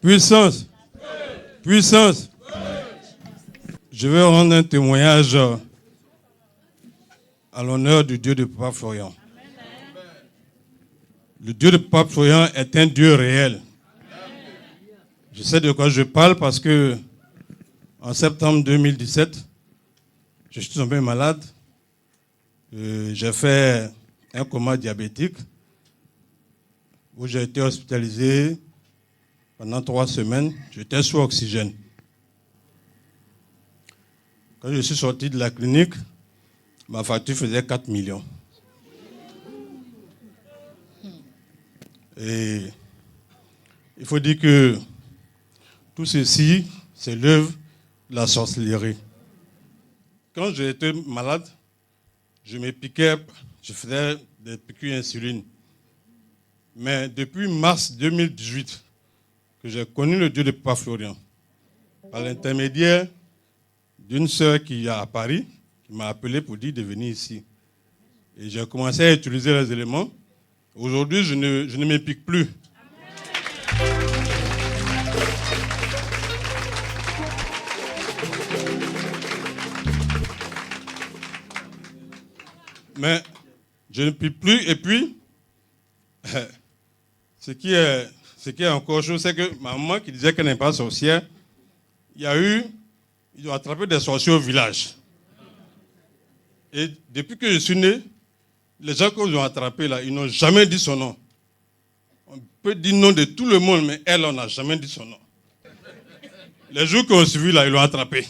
Puissance. Puissance. Je vais rendre un témoignage à l'honneur du Dieu de Papa Florian. Le Dieu de Papa Florian est un Dieu réel. Je sais de quoi je parle parce que en septembre 2017, je suis tombé malade. J'ai fait un coma diabétique où j'ai été hospitalisé pendant 3 semaines. J'étais sous oxygène. Quand je suis sorti de la clinique, ma facture faisait 4 millions. Et il faut dire que tout ceci, c'est l'œuvre de la sorcellerie. Quand j'étais malade, je me piquais, je faisais des piqûres d'insuline. Mais depuis mars 2018, que j'ai connu le Dieu de Papa Florian, par l'intermédiaire d'une sœur qui est à Paris, qui m'a appelé pour dire de venir ici. Et j'ai commencé à utiliser les éléments. Aujourd'hui, je ne me pique plus. Mais je ne pique plus. Et puis, ce qui est encore chose, c'est que ma maman qui disait qu'elle n'est pas sorcière, ils ont attrapé des sorciers au village. Et depuis que je suis né, les gens qu'ils ont attrapés là, ils n'ont jamais dit son nom. On peut dire le nom de tout le monde, mais elle, on n'a jamais dit son nom. Les jours qui ont suivi là, ils l'ont attrapé.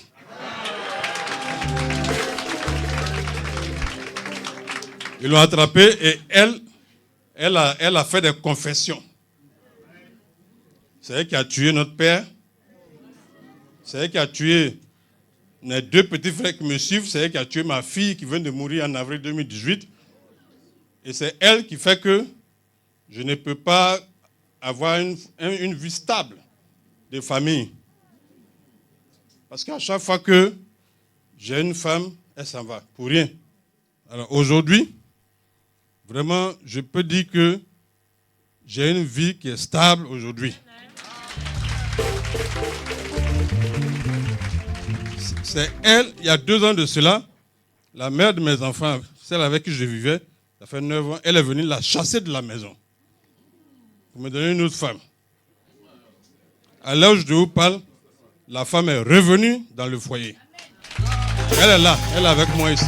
Ils l'ont attrapé et elle a fait des confessions. C'est elle qui a tué notre père. C'est elle qui a tué mes 2 petits frères qui me suivent. C'est elle qui a tué ma fille qui vient de mourir en avril 2018. Et c'est elle qui fait que je ne peux pas avoir une vie stable de famille. Parce qu'à chaque fois que j'ai une femme, elle s'en va, pour rien. Alors aujourd'hui, vraiment, je peux dire que j'ai une vie qui est stable aujourd'hui. C'est elle, il y a 2 ans de cela, la mère de mes enfants, celle avec qui je vivais, ça fait 9 ans, elle est venue la chasser de la maison pour me donner une autre femme. À l'heure où je vous parle, la femme est revenue dans le foyer. Elle est là, elle est avec moi ici.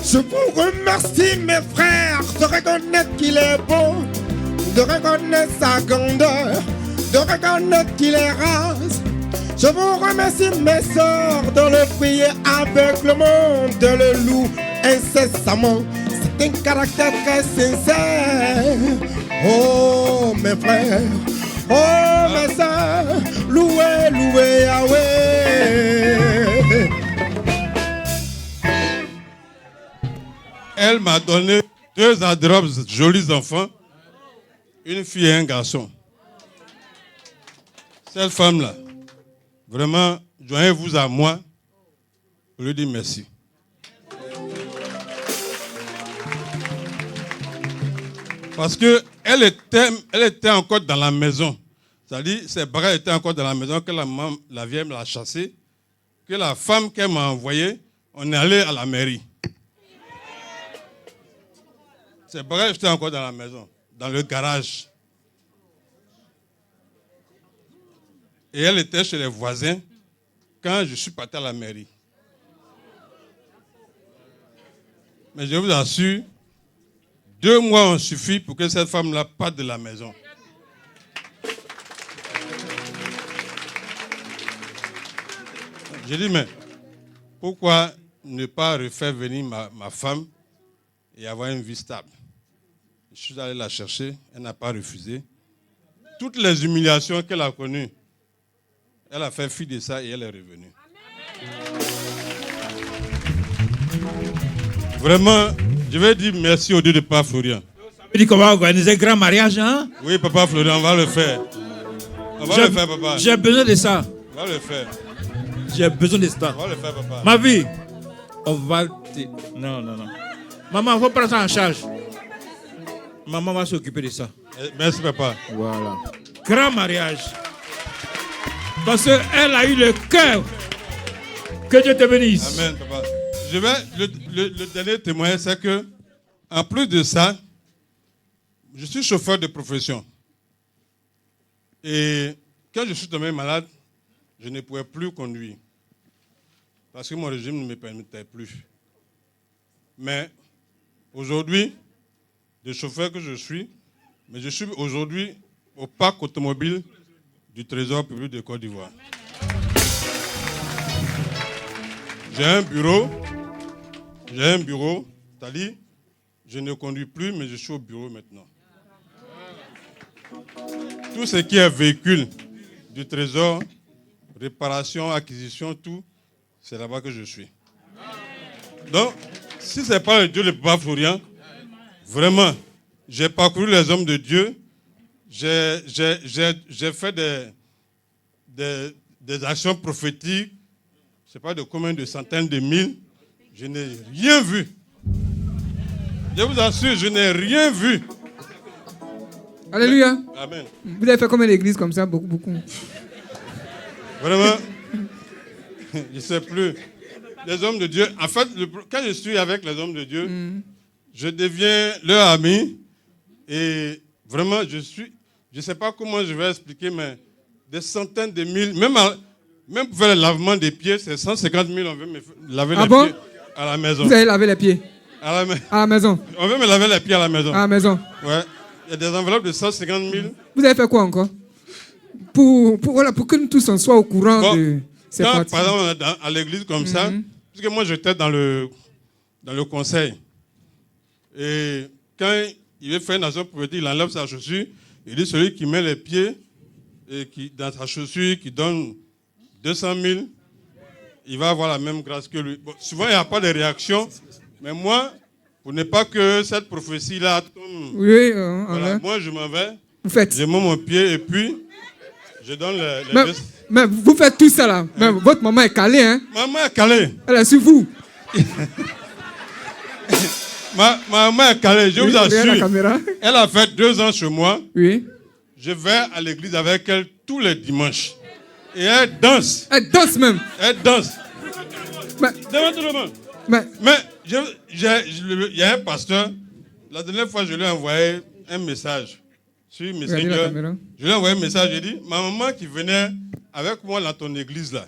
Je vous remercie mes frères de reconnaître qu'il est beau, de reconnaître sa grandeur, de reconnaître qu'il est rase. Je vous remercie mes sœurs de le prier avec le monde, de le louer incessamment. C'est un caractère très sincère. Oh mes frères, oh mes sœurs, louez, louez Yahweh. Elle m'a donné 2 adorables jolis enfants, une fille et un garçon. Cette femme-là, vraiment, joignez-vous à moi pour lui dire merci. Parce qu'elle était encore dans la maison. C'est-à-dire, ses bras étaient encore dans la maison, que la vieille l'a chassée, que la femme qu'elle m'a envoyée, on est allé à la mairie. Ses bras étaient encore dans la maison, dans le garage. Et elle était chez les voisins quand je suis parti à la mairie. Mais je vous assure, 2 mois ont suffi pour que cette femme-là parte de la maison. J'ai dit, mais pourquoi ne pas refaire venir ma femme et avoir une vie stable? Je suis allé la chercher, elle n'a pas refusé. Toutes les humiliations qu'elle a connues, elle a fait fi de ça et elle est revenue. Vraiment, je vais dire merci au Dieu de Papa Florian. Tu dis qu'on va organiser un grand mariage, hein? Oui, Papa Florian, on va le faire. On va le faire, papa. J'ai besoin de ça. On va le faire. J'ai besoin de ça. On va le faire, papa. Ma vie, on va... Non. Maman, il faut prendre ça en charge. Maman va s'occuper de ça. Merci, papa. Voilà. Grand mariage. Parce qu'elle a eu le cœur. Que Dieu te bénisse. Amen, papa. Le dernier témoignage, c'est que, en plus de ça, je suis chauffeur de profession. Et quand je suis tombé malade, je ne pouvais plus conduire. Parce que mon régime ne me permettait plus. Mais aujourd'hui, le chauffeur que je suis, mais je suis aujourd'hui au parc automobile du Trésor public de Côte d'Ivoire. J'ai un bureau, c'est-à-dire, je ne conduis plus, mais je suis au bureau maintenant. Tout ce qui est véhicule du Trésor, réparation, acquisition, tout, c'est là-bas que je suis. Donc, si ce n'est pas le Dieu de Papa Florian, vraiment, j'ai parcouru les hommes de Dieu, j'ai fait des actions prophétiques, je ne sais pas de combien de centaines de mille, je n'ai rien vu. Je vous assure, je n'ai rien vu. Alléluia. Amen. Vous avez fait combien d'églises comme ça? Beaucoup. Vraiment, je ne sais plus. Les hommes de Dieu, en fait, quand je suis avec les hommes de Dieu, je deviens leur ami. Et vraiment, je ne sais pas comment je vais expliquer, mais des centaines de mille, même pour faire le lavement des pieds, c'est 150 000, on veut me laver les pieds à la maison. Vous allez laver les pieds? À la maison. On veut me laver les pieds à la maison. À la maison. Ouais. Il y a des enveloppes de 150 000. Vous avez fait quoi encore? Pour que nous tous on soit au courant de ces pratiques. Par exemple, on est à l'église comme ça, parce que moi j'étais dans le conseil. Et quand il veut faire une action prophétique, il enlève sa chaussure. Il dit celui qui met les pieds et qui, dans sa chaussure, qui donne 200 000, il va avoir la même grâce que lui. Bon, souvent, il n'y a pas de réaction. Mais moi, pour ne pas que cette prophétie-là tombe, voilà, moi je m'en vais. Vous faites. Je mets mon pied et puis je donne les mais vous faites tout ça là. Mais votre maman est calée, hein? Maman est calée. Elle est sur vous. Ma maman est calée, je vous assure. La caméra. Elle a fait 2 ans chez moi. Oui. Je vais à l'église avec elle tous les dimanches. Et elle danse. Elle danse même. Elle danse. Mais, devant tout le monde. Mais il y a un pasteur, la dernière fois je lui ai envoyé un message sur Messenger. Je lui ai envoyé un message, j'ai dit, ma maman qui venait avec moi dans ton église là,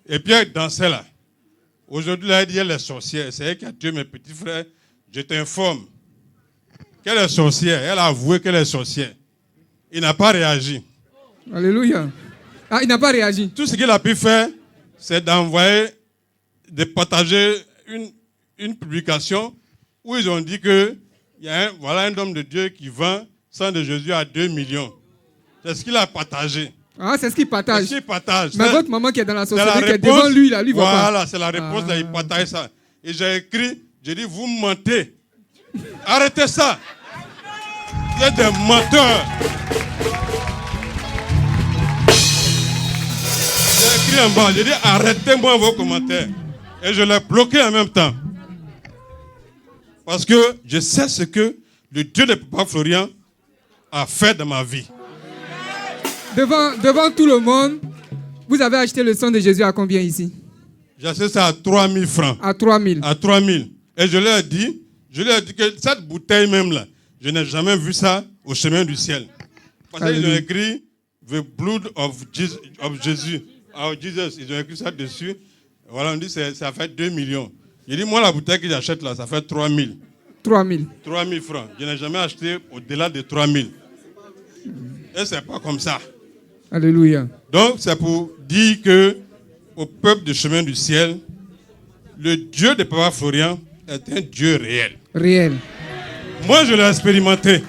et puis elle dansait là. Aujourd'hui, là, elle dit, elle est sorcière. C'est elle qui a tué mes petits frères. Je t'informe qu'elle est sorcière. Elle a avoué qu'elle est sorcière. Il n'a pas réagi. Alléluia. Ah, il n'a pas réagi. Tout ce qu'il a pu faire, c'est de partager une publication où ils ont dit que voilà un homme de Dieu qui vend sang de Jésus à 2 millions. C'est ce qu'il a partagé. Ah, c'est ce qu'il partage. C'est ce qu'il partage. Mais votre maman qui est dans la société, qui est devant lui, là, lui voit pas. Voilà, c'est la réponse, là, il partage ça. Et j'ai écrit, j'ai dit, vous mentez. Arrêtez ça. Vous êtes des menteurs. J'ai écrit en bas, j'ai dit, arrêtez-moi vos commentaires. Et je l'ai bloqué en même temps. Parce que je sais ce que le Dieu de Papa Florian a fait dans ma vie. Devant tout le monde, vous avez acheté le sang de Jésus à combien ici? J'ai acheté ça à 3 000 francs. À 3 000. À 3 000. Et je leur ai dit que cette bouteille même là, je n'ai jamais vu ça au chemin du ciel. Parce qu'ils ont écrit The Blood of Jesus. Ils ont écrit ça dessus. Voilà, on dit que ça fait 2 millions. J'ai dit, moi, la bouteille que j'achète là, ça fait 3 000. 3 000. 3 000 francs. Je n'ai jamais acheté au-delà de 3 000. Et c'est pas comme ça. Alléluia. Donc, c'est pour dire que au peuple du chemin du ciel, le Dieu de Papa Florian est un Dieu réel. Réel. Moi, je l'ai expérimenté.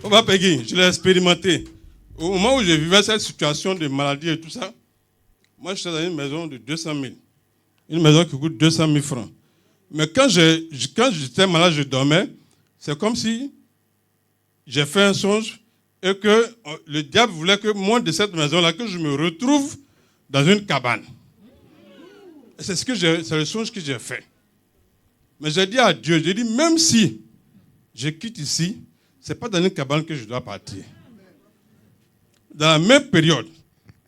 Papa Peggy, je l'ai expérimenté. Au moment où je vivais cette situation de maladie et tout ça, moi, j'étais dans une maison de 200 000. Une maison qui coûte 200 000 francs. Mais quand j'étais malade, je dormais, c'est comme si j'ai fait un songe et que le diable voulait que moi, de cette maison-là, que je me retrouve dans une cabane. C'est le songe que j'ai fait. Mais j'ai dit à Dieu, j'ai dit, même si je quitte ici, ce n'est pas dans une cabane que je dois partir. Dans la même période,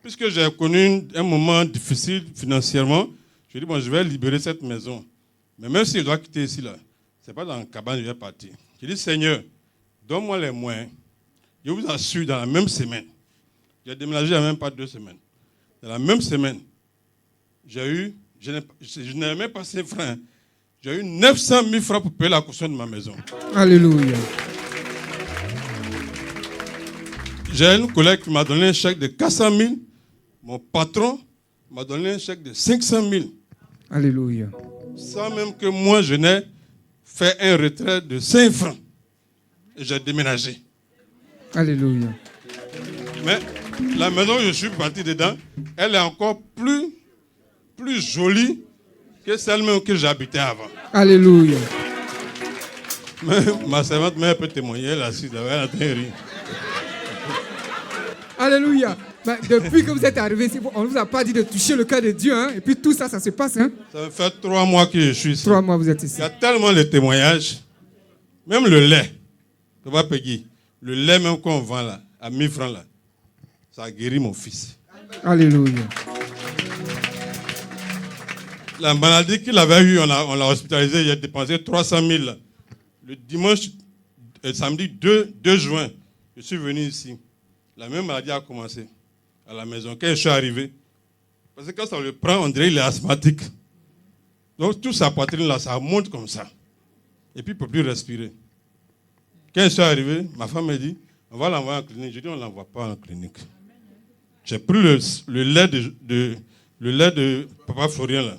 puisque j'ai connu un moment difficile financièrement, je dis, bon, je vais libérer cette maison. Mais même si je dois quitter ici, là, ce n'est pas dans la cabane que je vais partir. Je dis, Seigneur, donne-moi les moyens. Je vous assure, dans la même semaine, j'ai déménagé il n'y a même pas 2 semaines. Dans la même semaine, je n'ai même pas 5 francs. J'ai eu 900 000 francs pour payer la caution de ma maison. Alléluia. J'ai une collègue qui m'a donné un chèque de 400 000. Mon patron m'a donné un chèque de 500 000. Alléluia. Sans même que moi, je n'ai fait un retrait de 5 francs. Et j'ai déménagé. Alléluia. Mais la maison où je suis parti dedans, elle est encore plus jolie que celle même que j'habitais avant. Alléluia. Mais ma servante mère peut témoigner, elle a su, elle a ri. Alléluia. Ben, depuis que vous êtes arrivé ici, on ne vous a pas dit de toucher le cœur de Dieu. Hein? Et puis tout ça, ça se passe. Hein? Ça fait 3 mois que je suis ici. 3 mois, vous êtes ici. Il y a tellement de témoignages. Même le lait. Papa Peggy, le lait même qu'on vend là, à 1000 francs là, ça a guéri mon fils. Alléluia. La maladie qu'il avait eue, on l'a hospitalisé, il a dépensé 300 000 là. Le dimanche, samedi 2 juin, je suis venu ici. La même maladie a commencé à la maison. Quand je suis arrivé, parce que quand ça le prend, on dirait qu'il est asthmatique. Donc, toute sa poitrine là, ça monte comme ça. Et puis, il ne peut plus respirer. Quand je suis arrivé, ma femme m'a dit, on va l'envoyer en clinique. Je dis, on ne l'envoie pas en clinique. J'ai pris le lait de Papa Florian là.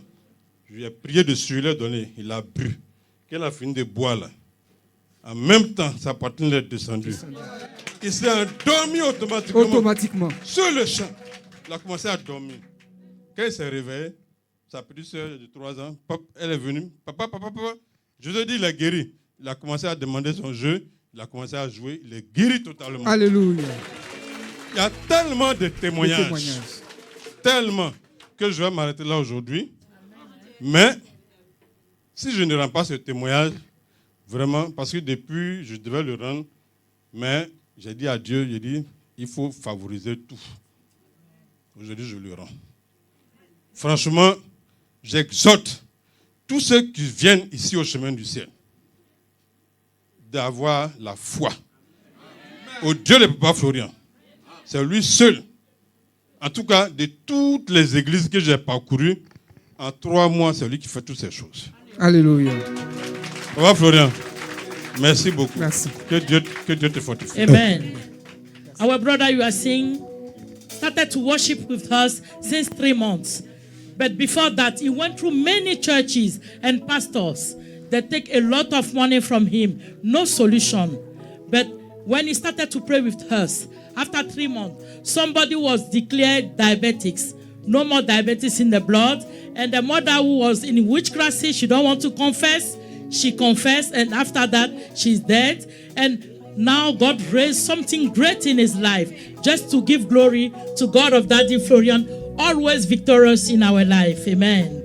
Je lui ai prié de sur le donner. Il a bu. Quand il a fini de boire là, en même temps, sa poitrine est descendue. Il s'est endormi automatiquement. Sur le champ. Il a commencé à dormir. Quand il s'est réveillé, sa petite soeur de 3 ans, elle est venue. Papa. Je te dis, il est guéri. Il a commencé à demander son jeu. Il a commencé à jouer. Il est guéri totalement. Alléluia. Il y a tellement de témoignages. Tellement que je vais m'arrêter là aujourd'hui. Mais, si je ne rends pas ce témoignage, vraiment, parce que depuis, je devais le rendre, mais j'ai dit à Dieu, il faut favoriser tout. Aujourd'hui, je le rends. Franchement, j'exhorte tous ceux qui viennent ici au chemin du ciel d'avoir la foi au Dieu de Papa Florian. C'est lui seul. En tout cas, de toutes les églises que j'ai parcourues, en 3 mois, c'est lui qui fait toutes ces choses. Alléluia. Papa Florian, merci beaucoup. Merci. Que Dieu te fortifie. Amen. Our brother, you are seeing, started to worship with us since 3 months. But before that, he went through many churches and pastors that take a lot of money from him. No solution. But when he started to pray with us, after 3 months, somebody was declared diabetics. No more diabetes in the blood. And the mother who was in witchcraft, she don't want to confess. She confessed, and after that, she's dead. And now God raised something great in his life, just to give glory to God of Daddy Florian, always victorious in our life. Amen.